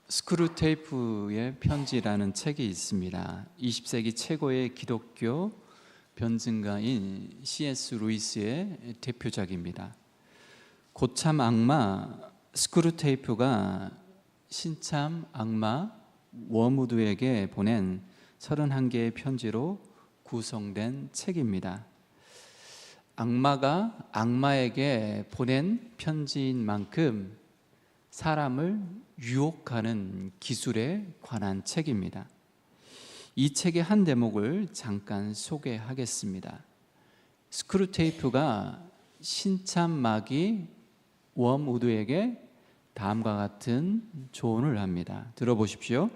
스크루테이프의 편지라는 책이 있습니다. 20세기 최고의 기독교 변증가인 C.S. 루이스의 대표작입니다. 고참 악마 스크루테이프가 신참 악마 워무드에게 보낸 31개의 편지로 구성된 책입니다. 악마가 악마에게 보낸 편지인 만큼 사람을 유혹하는 기술에 관한 책입니다. 이 책의 한 대목을 잠깐 소개하겠습니다. 스크루테이프가 신참 마귀 워무드에게 다음과 같은 조언을 합니다. 들어보십시오.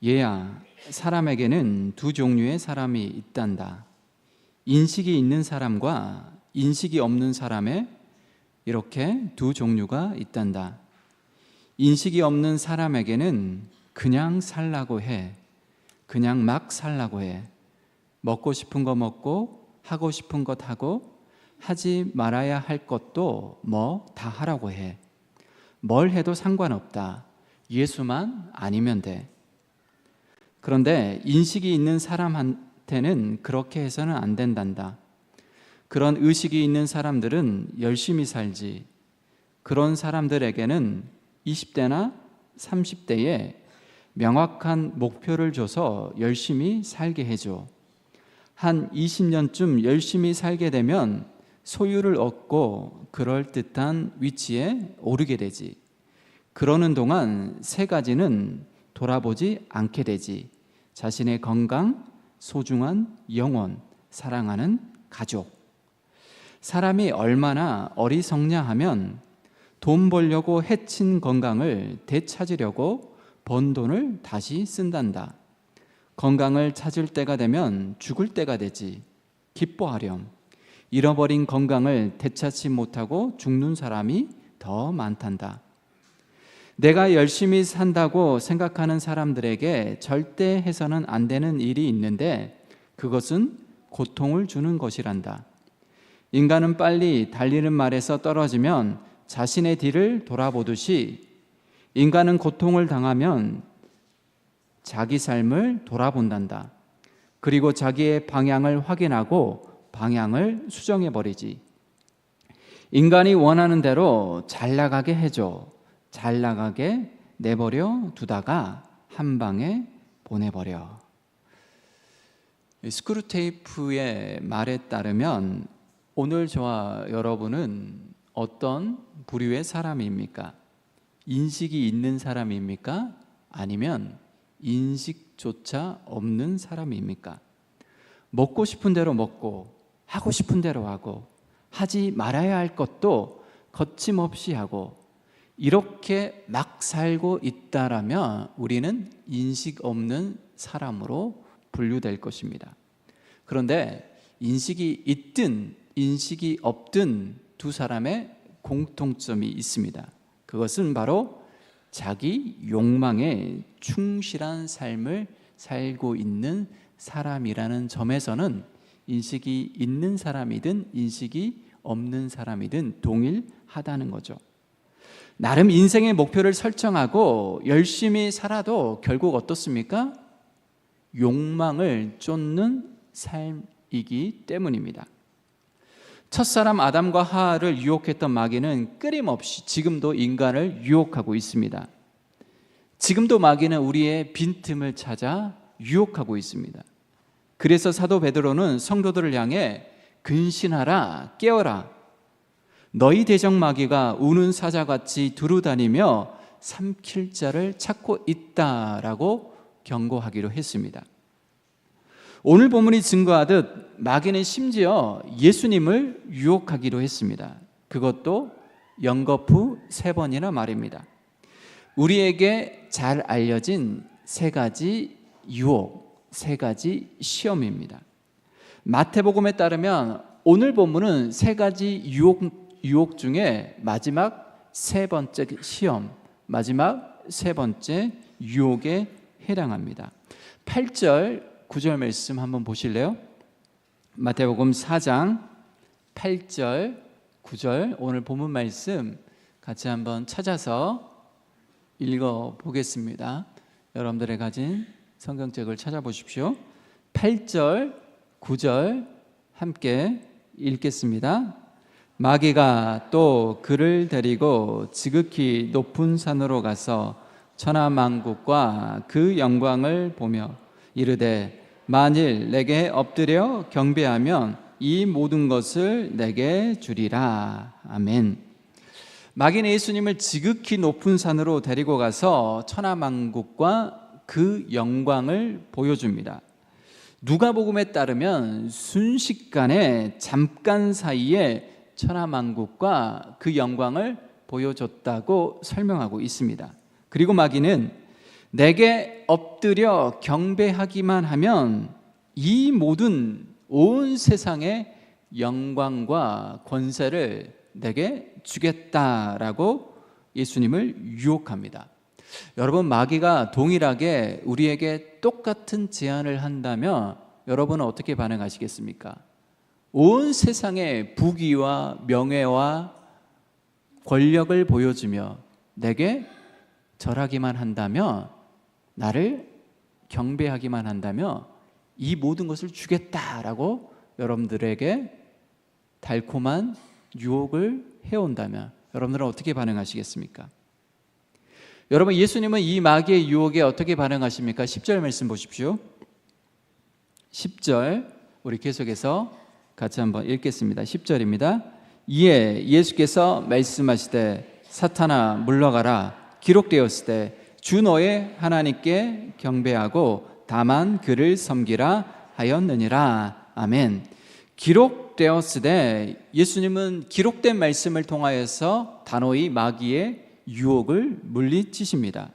얘야, 사람에게는 두 종류의 사람이 있단다. 인식이 있는 사람과 인식이 없는 사람에 이렇게 두 종류가 있단다. 인식이 없는 사람에게는 그냥 살라고 해. 그냥 막 살라고 해. 먹고 싶은 거 먹고 하고 싶은 것 하고 하지 말아야 할 것도 뭐 다 하라고 해. 뭘 해도 상관없다. 예수만 아니면 돼. 그런데 인식이 있는 사람한테는 그렇게 해서는 안 된단다. 그런 의식이 있는 사람들은 열심히 살지. 그런 사람들에게는 20대나 30대에 명확한 목표를 줘서 열심히 살게 해줘. 한 20년쯤 열심히 살게 되면 소유를 얻고 그럴듯한 위치에 오르게 되지. 그러는 동안 세 가지는 돌아보지 않게 되지. 자신의 건강, 소중한 영혼, 사랑하는 가족. 사람이 얼마나 어리석냐하면 돈 벌려고 해친 건강을 되찾으려고 번 돈을 다시 쓴단다. 건강을 찾을 때가 되면 죽을 때가 되지. 기뻐하렴. 잃어버린 건강을 되찾지 못하고 죽는 사람이 더 많단다. 내가 열심히 산다고 생각하는 사람들에게 절대 해서는 안 되는 일이 있는데 그것은 고통을 주는 것이란다. 인간은 빨리 달리는 말에서 떨어지면 자신의 뒤를 돌아보듯이 인간은 고통을 당하면 자기 삶을 돌아본단다. 그리고 자기의 방향을 확인하고 방향을 수정해버리지. 인간이 원하는 대로 잘 나가게 해줘. 잘 나가게 내버려 두다가 한 방에 보내버려. 스크루테이프의 말에 따르면 오늘 저와 여러분은 어떤 부류의 사람입니까? 인식이 있는 사람입니까? 아니면 인식조차 없는 사람입니까? 먹고 싶은 대로 먹고 하고 싶은 대로 하고 하지 말아야 할 것도 거침없이 하고 이렇게 막 살고 있다라면 우리는 인식 없는 사람으로 분류될 것입니다. 그런데 인식이 있든 인식이 없든 두 사람의 공통점이 있습니다. 그것은 바로 자기 욕망에 충실한 삶을 살고 있는 사람이라는 점에서는 인식이 있는 사람이든 인식이 없는 사람이든 동일하다는 거죠. 나름 인생의 목표를 설정하고 열심히 살아도 결국 어떻습니까? 욕망을 쫓는 삶이기 때문입니다. 첫사람 아담과 하와를 유혹했던 마귀는 끊임없이 지금도 인간을 유혹하고 있습니다. 지금도 마귀는 우리의 빈틈을 찾아 유혹하고 있습니다. 그래서 사도 베드로는 성도들을 향해 근신하라, 깨어라. 너희 대적 마귀가 우는 사자같이 두루다니며 삼킬 자를 찾고 있다라고 경고하기로 했습니다. 오늘 본문이 증거하듯 마귀는 심지어 예수님을 유혹하기로 했습니다. 그것도 연거푸 3번이나 말입니다. 우리에게 잘 알려진 3가지 유혹, 3가지 시험입니다. 마태복음에 따르면 오늘 본문은 3가지 유혹 중에 마지막 3번째 시험, 마지막 3번째 유혹에 해당합니다. 8절 9절 말씀 한번 보실래요? 마태복음 4장 8절 9절 오늘 본문 말씀 같이 한번 찾아서 읽어 보겠습니다. 여러분들의 가진 성경책을 찾아보십시오. 8절, 9절 함께 읽겠습니다. 마귀가 또 그를 데리고 지극히 높은 산으로 가서 천하만국과 그 영광을 보며 이르되 만일 내게 엎드려 경배하면 이 모든 것을 내게 주리라. 아멘. 마귀는 예수님을 지극히 높은 산으로 데리고 가서 천하만국과 그 영광을 보여줍니다. 누가복음에 따르면 순식간에 잠깐 사이에 천하만국과 그 영광을 보여줬다고 설명하고 있습니다. 그리고 마귀는 내게 엎드려 경배하기만 하면 이 모든 온 세상의 영광과 권세를 내게 주겠다라고 예수님을 유혹합니다. 여러분, 마귀가 동일하게 우리에게 똑같은 제안을 한다면 여러분은 어떻게 반응하시겠습니까? 온 세상의 부귀와 명예와 권력을 보여주며 내게 절하기만 한다면, 나를 경배하기만 한다면 이 모든 것을 주겠다라고 여러분들에게 달콤한 유혹을 해온다면 여러분들은 어떻게 반응하시겠습니까? 여러분, 예수님은 이 마귀의 유혹에 어떻게 반응하십니까? 10절 말씀 보십시오. 10절 우리 계속해서 같이 한번 읽겠습니다. 10절입니다. 이에 예수께서 말씀하시되 사탄아 물러가라. 기록되었으되 주 너의 하나님께 경배하고 다만 그를 섬기라 하였느니라. 아멘. 기록되었으되 예수님은 기록된 말씀을 통하여서 단호히 마귀의 유혹을 물리치십니다.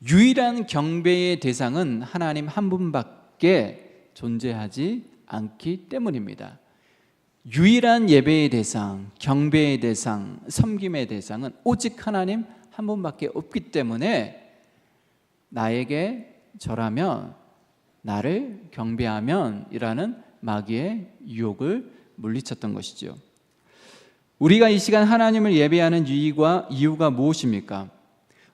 유일한 경배의 대상은 하나님 한 분밖에 존재하지 않기 때문입니다. 유일한 예배의 대상, 경배의 대상, 섬김의 대상은 오직 하나님 한 분밖에 없기 때문에 나에게 절하면, 나를 경배하면 이라는 마귀의 유혹을 물리쳤던 것이죠. 우리가 이 시간 하나님을 예배하는 이유가 무엇입니까?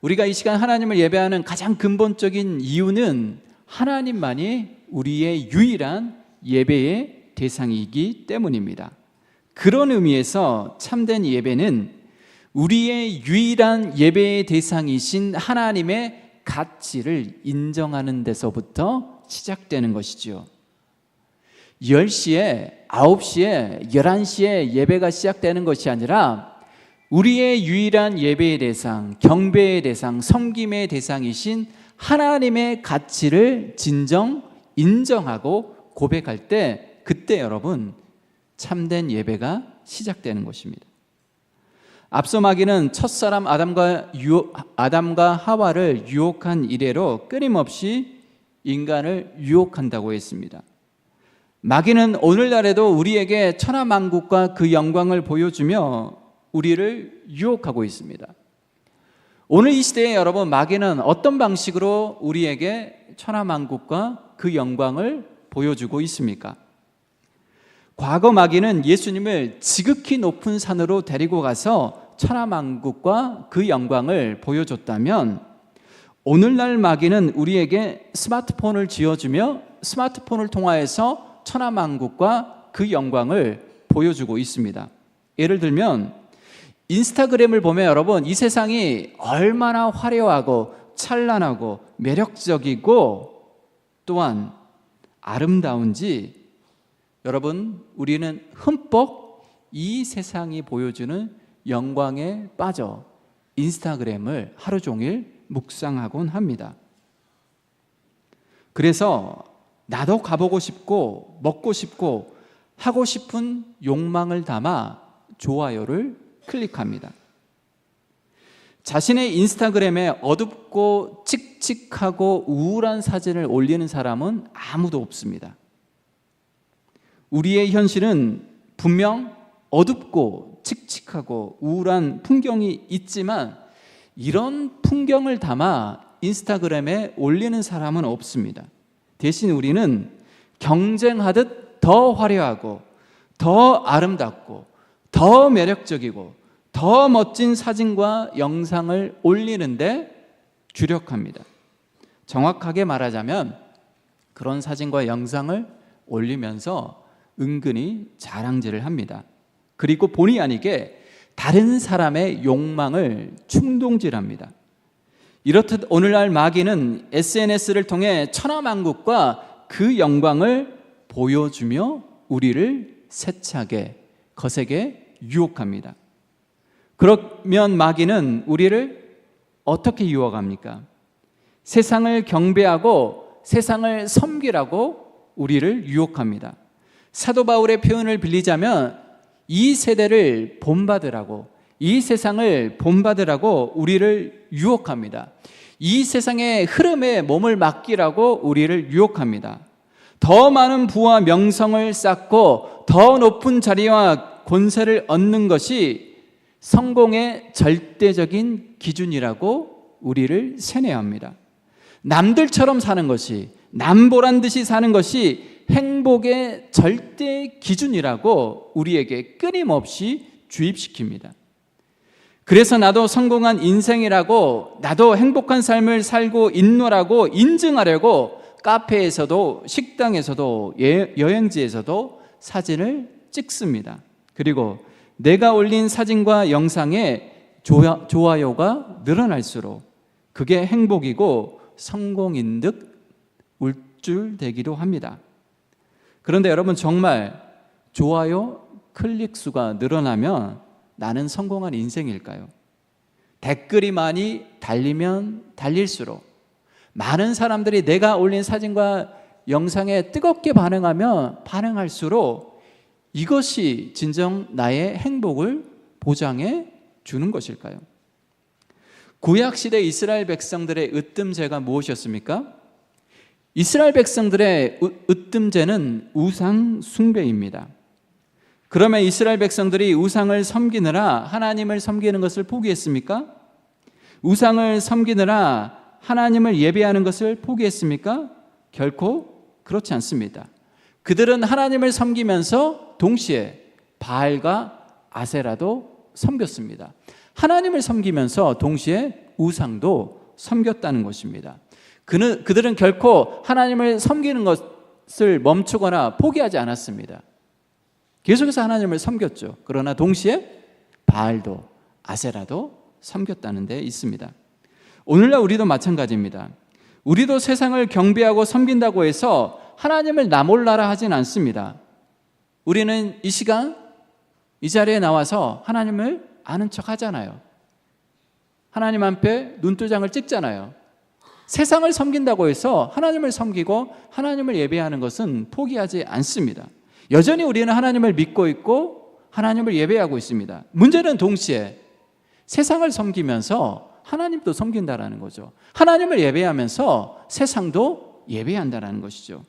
우리가 이 시간 하나님을 예배하는 가장 근본적인 이유는 하나님만이 우리의 유일한 예배의 대상이기 때문입니다. 그런 의미에서 참된 예배는 우리의 유일한 예배의 대상이신 하나님의 가치를 인정하는 데서부터 시작되는 것이죠. 10시에, 9시에, 11시에 예배가 시작되는 것이 아니라 우리의 유일한 예배의 대상, 경배의 대상, 섬김의 대상이신 하나님의 가치를 진정 인정하고 고백할 때, 그때 여러분 참된 예배가 시작되는 것입니다. 앞서 마귀는 첫사람 아담과 하와를 유혹한 이래로 끊임없이 인간을 유혹한다고 했습니다. 마귀는 오늘날에도 우리에게 천하만국과 그 영광을 보여주며 우리를 유혹하고 있습니다. 오늘 이 시대에 여러분, 마귀는 어떤 방식으로 우리에게 천하만국과 그 영광을 보여주고 있습니까? 과거 마귀는 예수님을 지극히 높은 산으로 데리고 가서 천하만국과 그 영광을 보여줬다면, 오늘날 마귀는 우리에게 스마트폰을 쥐어주며 스마트폰을 통하여서 천하만국과 그 영광을 보여주고 있습니다. 예를 들면 인스타그램을 보면 여러분, 이 세상이 얼마나 화려하고 찬란하고 매력적이고 또한 아름다운지 여러분, 우리는 흠뻑 이 세상이 보여주는 영광에 빠져 인스타그램을 하루 종일 묵상하곤 합니다. 그래서 나도 가보고 싶고 먹고 싶고 하고 싶은 욕망을 담아 좋아요를 클릭합니다. 자신의 인스타그램에 어둡고 칙칙하고 우울한 사진을 올리는 사람은 아무도 없습니다. 우리의 현실은 분명 어둡고 칙칙하고 우울한 풍경이 있지만 이런 풍경을 담아 인스타그램에 올리는 사람은 없습니다. 대신 우리는 경쟁하듯 더 화려하고 더 아름답고 더 매력적이고 더 멋진 사진과 영상을 올리는데 주력합니다. 정확하게 말하자면 그런 사진과 영상을 올리면서 은근히 자랑질을 합니다. 그리고 본의 아니게 다른 사람의 욕망을 충동질합니다. 이렇듯 오늘날 마귀는 SNS를 통해 천하만국과 그 영광을 보여주며 우리를 세차게, 거세게 유혹합니다. 그러면 마귀는 우리를 어떻게 유혹합니까? 세상을 경배하고 세상을 섬기라고 우리를 유혹합니다. 사도 바울의 표현을 빌리자면 이 세대를 본받으라고, 이 세상을 본받으라고 우리를 유혹합니다. 이 세상의 흐름에 몸을 맡기라고 우리를 유혹합니다. 더 많은 부와 명성을 쌓고 더 높은 자리와 권세를 얻는 것이 성공의 절대적인 기준이라고 우리를 세뇌합니다. 남들처럼 사는 것이, 남보란 듯이 사는 것이 행복의 절대 기준이라고 우리에게 끊임없이 주입시킵니다. 그래서 나도 성공한 인생이라고, 나도 행복한 삶을 살고 있노라고 인증하려고 카페에서도 식당에서도 여행지에서도 사진을 찍습니다. 그리고 내가 올린 사진과 영상에 좋아요가 늘어날수록 그게 행복이고 성공인 듯 울줄대기도 합니다. 그런데 여러분, 정말 좋아요 클릭 수가 늘어나면 나는 성공한 인생일까요? 댓글이 많이 달리면 달릴수록, 많은 사람들이 내가 올린 사진과 영상에 뜨겁게 반응하면 반응할수록 이것이 진정 나의 행복을 보장해 주는 것일까요? 구약시대 이스라엘 백성들의 으뜸제가 무엇이었습니까? 이스라엘 백성들의 으뜸제는 우상 숭배입니다. 그러면 이스라엘 백성들이 우상을 섬기느라 하나님을 섬기는 것을 포기했습니까? 우상을 섬기느라 하나님을 예배하는 것을 포기했습니까? 결코 그렇지 않습니다. 그들은 하나님을 섬기면서 동시에 바알과 아세라도 섬겼습니다. 하나님을 섬기면서 동시에 우상도 섬겼다는 것입니다. 그들은 결코 하나님을 섬기는 것을 멈추거나 포기하지 않았습니다. 계속해서 하나님을 섬겼죠. 그러나 동시에 바알도 아세라도 섬겼다는 데 있습니다. 오늘날 우리도 마찬가지입니다. 우리도 세상을 경배하고 섬긴다고 해서 하나님을 나몰라라 하진 않습니다. 우리는 이 시간 이 자리에 나와서 하나님을 아는 척 하잖아요. 하나님 앞에 눈도장을 찍잖아요. 세상을 섬긴다고 해서 하나님을 섬기고 하나님을 예배하는 것은 포기하지 않습니다. 여전히 우리는 하나님을 믿고 있고 하나님을 예배하고 있습니다. 문제는 동시에 세상을 섬기면서 하나님도 섬긴다라는 거죠. 하나님을 예배하면서 세상도 예배한다라는 것이죠.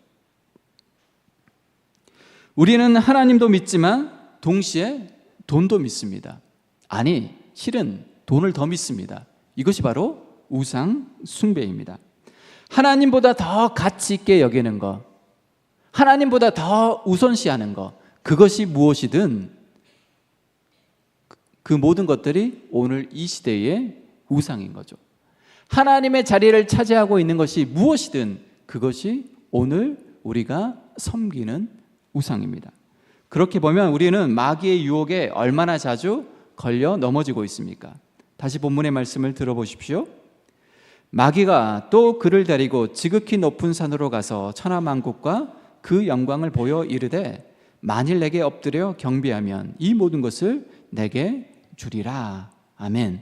우리는 하나님도 믿지만 동시에 돈도 믿습니다. 아니, 실은 돈을 더 믿습니다. 이것이 바로 우상 숭배입니다. 하나님보다 더 가치 있게 여기는 것, 하나님보다 더 우선시하는 것, 그것이 무엇이든 그 모든 것들이 오늘 이 시대의 우상인 거죠. 하나님의 자리를 차지하고 있는 것이 무엇이든 그것이 오늘 우리가 섬기는 우상입니다. 그렇게 보면 우리는 마귀의 유혹에 얼마나 자주 걸려 넘어지고 있습니까? 다시 본문의 말씀을 들어보십시오. 마귀가 또 그를 데리고 지극히 높은 산으로 가서 천하만국과 그 영광을 보여 이르되 만일 내게 엎드려 경배하면 이 모든 것을 내게 주리라. 아멘.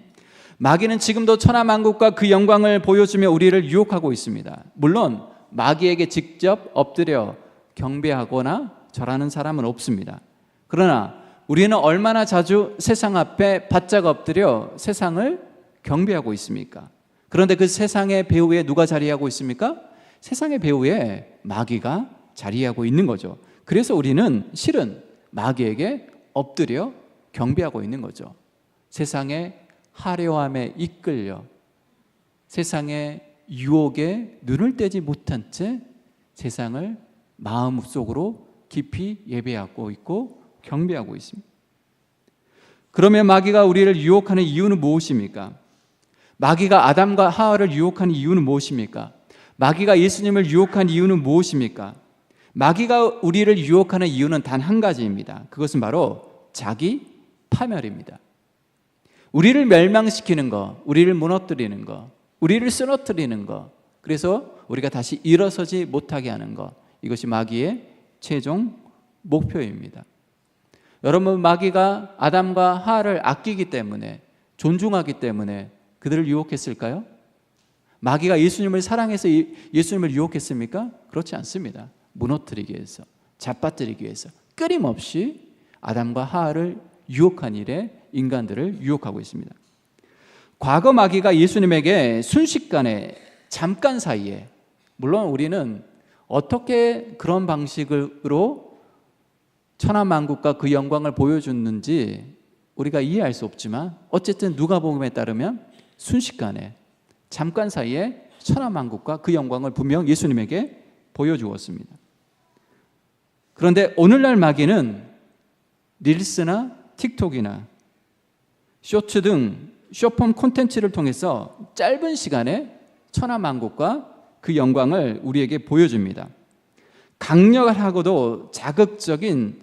마귀는 지금도 천하만국과 그 영광을 보여주며 우리를 유혹하고 있습니다. 물론 마귀에게 직접 엎드려 경배하거나 절하는 사람은 없습니다. 그러나 우리는 얼마나 자주 세상 앞에 바짝 엎드려 세상을 경배하고 있습니까? 그런데 그 세상의 배후에 누가 자리하고 있습니까? 세상의 배후에 마귀가 자리하고 있는 거죠. 그래서 우리는 실은 마귀에게 엎드려 경배하고 있는 거죠. 세상의 화려함에 이끌려 세상의 유혹에 눈을 떼지 못한 채 세상을 마음속으로 깊이 예배하고 있고 경배하고 있습니다. 그러면 마귀가 우리를 유혹하는 이유는 무엇입니까? 마귀가 아담과 하와를 유혹한 이유는 무엇입니까? 마귀가 예수님을 유혹한 이유는 무엇입니까? 마귀가 우리를 유혹하는 이유는 단 한 가지입니다. 그것은 바로 자기 파멸입니다. 우리를 멸망시키는 것, 우리를 무너뜨리는 것, 우리를 쓰러뜨리는 것, 그래서 우리가 다시 일어서지 못하게 하는 것, 이것이 마귀의 최종 목표입니다. 여러분, 마귀가 아담과 하와를 아끼기 때문에, 존중하기 때문에 그들을 유혹했을까요? 마귀가 예수님을 사랑해서 예수님을 유혹했습니까? 그렇지 않습니다. 무너뜨리기 위해서, 잡아뜨리기 위해서 끊임없이 아담과 하와를 유혹한 일에 인간들을 유혹하고 있습니다. 과거 마귀가 예수님에게 순식간에 잠깐 사이에, 물론 우리는 어떻게 그런 방식으로 천하만국과 그 영광을 보여줬는지 우리가 이해할 수 없지만 어쨌든 누가복음에 따르면 순식간에 잠깐 사이에 천하만국과 그 영광을 분명 예수님에게 보여주었습니다. 그런데 오늘날 마귀는 릴스나 틱톡이나 쇼츠 등 쇼폼 콘텐츠를 통해서 짧은 시간에 천하만국과 그 영광을 우리에게 보여줍니다. 강렬하고도 자극적인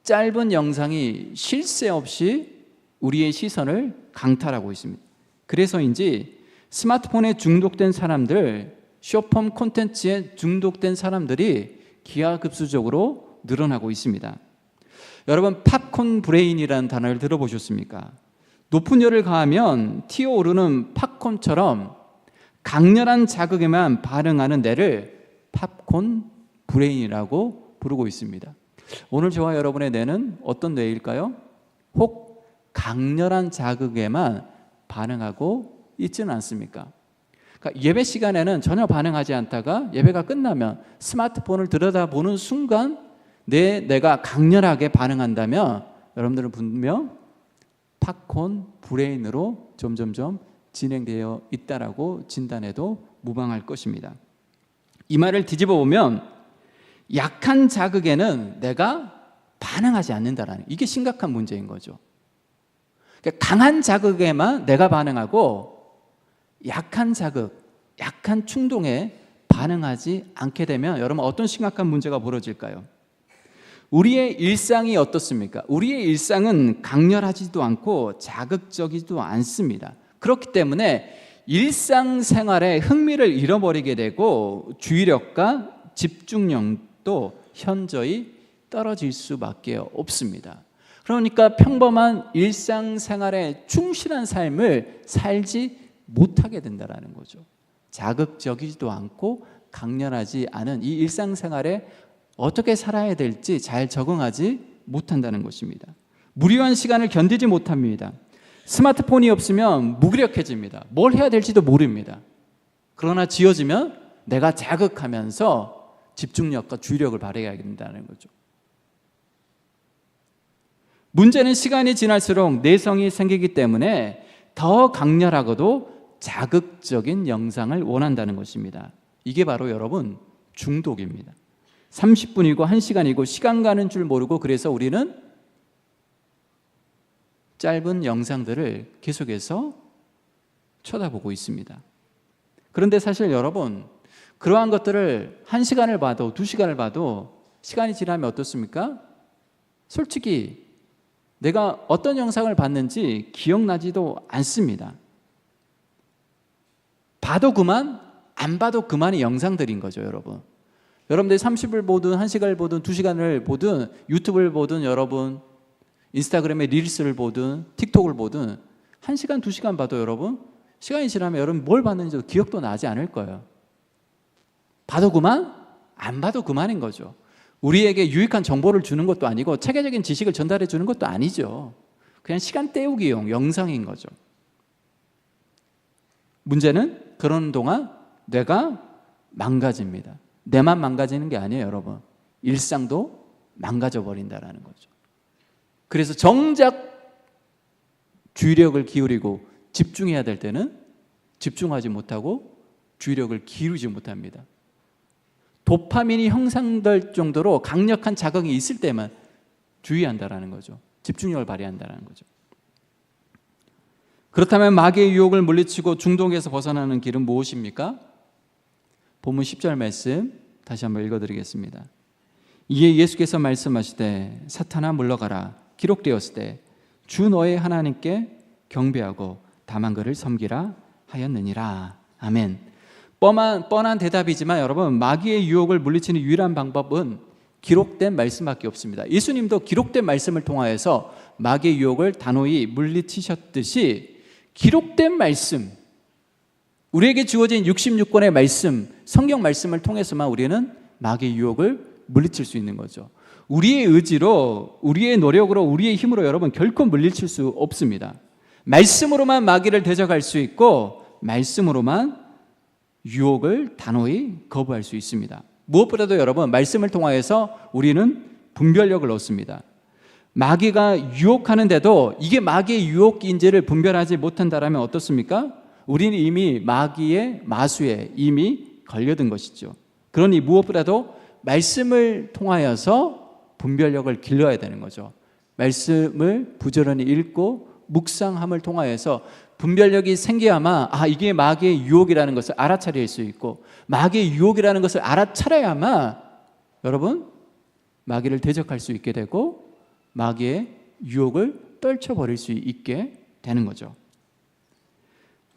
짧은 영상이 쉴 새 없이 우리의 시선을 강탈하고 있습니다. 그래서인지 스마트폰에 중독된 사람들, 쇼폼 콘텐츠에 중독된 사람들이 기하급수적으로 늘어나고 있습니다. 여러분, 팝콘 브레인이라는 단어를 들어보셨습니까? 높은 열을 가하면 튀어오르는 팝콘처럼 강렬한 자극에만 반응하는 뇌를 팝콘 브레인이라고 부르고 있습니다. 오늘 저와 여러분의 뇌는 어떤 뇌일까요? 혹 강렬한 자극에만 반응하고 있지는 않습니까? 그러니까 예배 시간에는 전혀 반응하지 않다가 예배가 끝나면 스마트폰을 들여다보는 순간 내가 강렬하게 반응한다면 여러분들은 분명 팝콘 브레인으로 점점점 진행되어 있다라고 진단해도 무방할 것입니다. 이 말을 뒤집어 보면 약한 자극에는 내가 반응하지 않는다라는, 이게 심각한 문제인 거죠. 그러니까 강한 자극에만 내가 반응하고 약한 자극, 약한 충동에 반응하지 않게 되면 여러분 어떤 심각한 문제가 벌어질까요? 우리의 일상이 어떻습니까? 우리의 일상은 강렬하지도 않고 자극적이지도 않습니다. 그렇기 때문에 일상생활에 흥미를 잃어버리게 되고 주의력과 집중력도 현저히 떨어질 수밖에 없습니다. 그러니까 평범한 일상생활에 충실한 삶을 살지 못하게 된다는 거죠. 자극적이지도 않고 강렬하지 않은 이 일상생활에 어떻게 살아야 될지 잘 적응하지 못한다는 것입니다. 무료한 시간을 견디지 못합니다. 스마트폰이 없으면 무기력해집니다. 뭘 해야 될지도 모릅니다. 그러나 지어지면 내가 자극하면서 집중력과 주의력을 발휘해야 된다는 거죠. 문제는 시간이 지날수록 내성이 생기기 때문에 더 강렬하고도 자극적인 영상을 원한다는 것입니다. 이게 바로 여러분 중독입니다. 30분이고 1시간이고 시간 가는 줄 모르고, 그래서 우리는 짧은 영상들을 계속해서 쳐다보고 있습니다. 그런데 사실 여러분, 그러한 것들을 1시간을 봐도 2시간을 봐도 시간이 지나면 어떻습니까? 솔직히 내가 어떤 영상을 봤는지 기억나지도 않습니다. 봐도 그만, 안 봐도 그만의 영상들인 거죠, 여러분. 여러분들이 30을 보든 1시간을 보든 2시간을 보든 유튜브를 보든 여러분 인스타그램에 릴스를 보든 틱톡을 보든 1시간 2시간 봐도 여러분 시간이 지나면 여러분 뭘 봤는지 기억도 나지 않을 거예요. 봐도 그만, 안 봐도 그만인 거죠. 우리에게 유익한 정보를 주는 것도 아니고 체계적인 지식을 전달해 주는 것도 아니죠. 그냥 시간 때우기용 영상인 거죠. 문제는 그런 동안 뇌가 망가집니다. 뇌만 망가지는 게 아니에요, 여러분. 일상도 망가져 버린다라는 거죠. 그래서 정작 주의력을 기울이고 집중해야 될 때는 집중하지 못하고 주의력을 기울이지 못합니다. 도파민이 형성될 정도로 강력한 자극이 있을 때만 주의한다라는 거죠. 집중력을 발휘한다라는 거죠. 그렇다면 마귀의 유혹을 물리치고 중독에서 벗어나는 길은 무엇입니까? 본문 10절 말씀 다시 한번 읽어드리겠습니다. 이에 예수께서 말씀하시되 사탄아 물러가라 기록되었으되 주 너의 하나님께 경배하고 다만 그를 섬기라 하였느니라. 아멘. 뻔한 대답이지만 여러분, 마귀의 유혹을 물리치는 유일한 방법은 기록된 말씀밖에 없습니다. 예수님도 기록된 말씀을 통하여서 마귀의 유혹을 단호히 물리치셨듯이 기록된 말씀, 우리에게 주어진 66권의 말씀, 성경 말씀을 통해서만 우리는 마귀의 유혹을 물리칠 수 있는 거죠. 우리의 의지로, 우리의 노력으로, 우리의 힘으로 여러분 결코 물리칠 수 없습니다. 말씀으로만 마귀를 대적할 수 있고 말씀으로만 유혹을 단호히 거부할 수 있습니다. 무엇보다도 여러분, 말씀을 통하여서 우리는 분별력을 얻습니다. 마귀가 유혹하는데도 이게 마귀의 유혹인지를 분별하지 못한다면 어떻습니까? 우리는 이미 마귀의 마수에 이미 걸려든 것이죠. 그러니 무엇보다도 말씀을 통하여서 분별력을 길러야 되는 거죠. 말씀을 부지런히 읽고 묵상함을 통하여서 분별력이 생겨야만 이게 마귀의 유혹이라는 것을 알아차릴 수 있고, 마귀의 유혹이라는 것을 알아차려야만 여러분 마귀를 대적할 수 있게 되고 마귀의 유혹을 떨쳐버릴 수 있게 되는 거죠.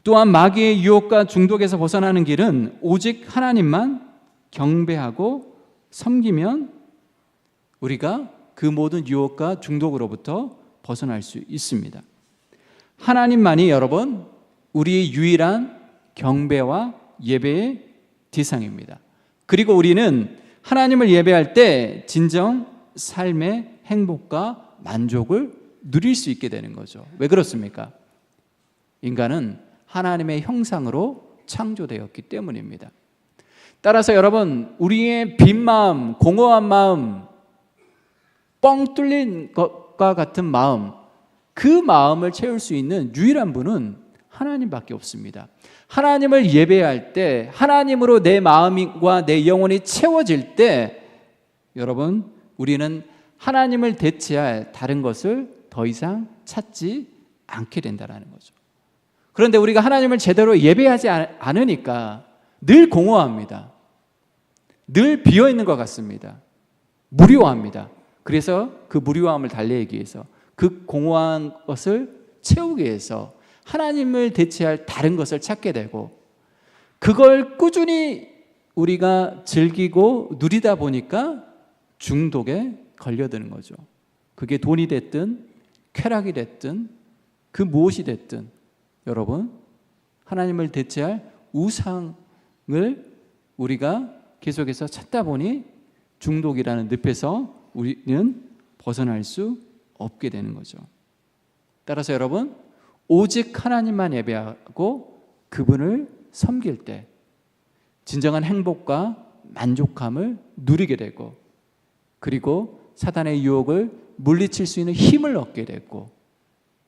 또한 마귀의 유혹과 중독에서 벗어나는 길은 오직 하나님만 경배하고 섬기면 우리가 그 모든 유혹과 중독으로부터 벗어날 수 있습니다. 하나님만이 여러분 우리의 유일한 경배와 예배의 대상입니다. 그리고 우리는 하나님을 예배할 때 진정 삶의 행복과 만족을 누릴 수 있게 되는 거죠. 왜 그렇습니까? 인간은 하나님의 형상으로 창조되었기 때문입니다. 따라서 여러분, 우리의 빈 마음, 공허한 마음, 뻥 뚫린 것과 같은 마음, 그 마음을 채울 수 있는 유일한 분은 하나님밖에 없습니다. 하나님을 예배할 때, 하나님으로 내 마음과 내 영혼이 채워질 때 여러분, 우리는 하나님을 대체할 다른 것을 더 이상 찾지 않게 된다는 거죠. 그런데 우리가 하나님을 제대로 예배하지 않으니까 늘 공허합니다. 늘 비어있는 것 같습니다. 무료합니다. 그래서 그 무료함을 달래기 위해서, 그 공허한 것을 채우기 위해서 하나님을 대체할 다른 것을 찾게 되고, 그걸 꾸준히 우리가 즐기고 누리다 보니까 중독에 걸려드는 거죠. 그게 돈이 됐든 쾌락이 됐든 그 무엇이 됐든 여러분, 하나님을 대체할 우상을 우리가 계속해서 찾다 보니 중독이라는 늪에서 우리는 벗어날 수 없게 되는 거죠. 따라서 여러분, 오직 하나님만 예배하고 그분을 섬길 때 진정한 행복과 만족함을 누리게 되고, 그리고 사단의 유혹을 물리칠 수 있는 힘을 얻게 되고,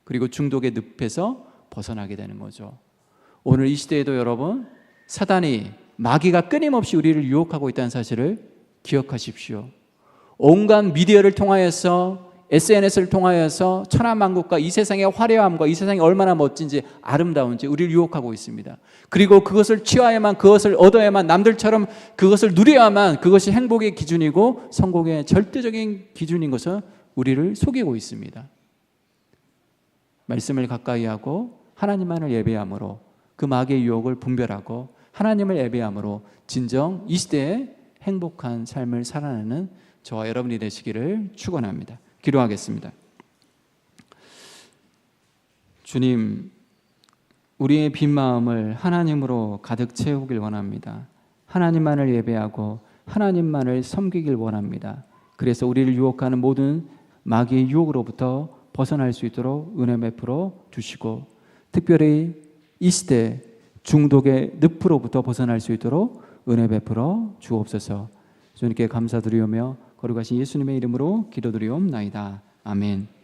그리고 중독의 늪에서 벗어나게 되는 거죠. 오늘 이 시대에도 여러분, 사단이, 마귀가 끊임없이 우리를 유혹하고 있다는 사실을 기억하십시오. 온갖 미디어를 통하여서, SNS를 통하여서 천하만국과 이 세상의 화려함과 이 세상이 얼마나 멋진지 아름다운지 우리를 유혹하고 있습니다. 그리고 그것을 취하야만, 그것을 얻어야만, 남들처럼 그것을 누려야만 그것이 행복의 기준이고 성공의 절대적인 기준인 것을 우리를 속이고 있습니다. 말씀을 가까이 하고 하나님만을 예배함으로 그 마귀의 유혹을 분별하고 하나님을 예배함으로 진정 이 시대에 행복한 삶을 살아내는 저와 여러분이 되시기를 축원합니다. 기도하겠습니다. 주님, 우리의 빈 마음을 하나님으로 가득 채우길 원합니다. 하나님만을 예배하고 하나님만을 섬기길 원합니다. 그래서 우리를 유혹하는 모든 마귀의 유혹으로부터 벗어날 수 있도록 은혜 베풀어 주시고, 특별히 이 시대 중독의 늪으로부터 벗어날 수 있도록 은혜 베풀어 주옵소서. 주님께 감사드리오며 거룩하신 예수님의 이름으로 기도드리옵나이다. 아멘.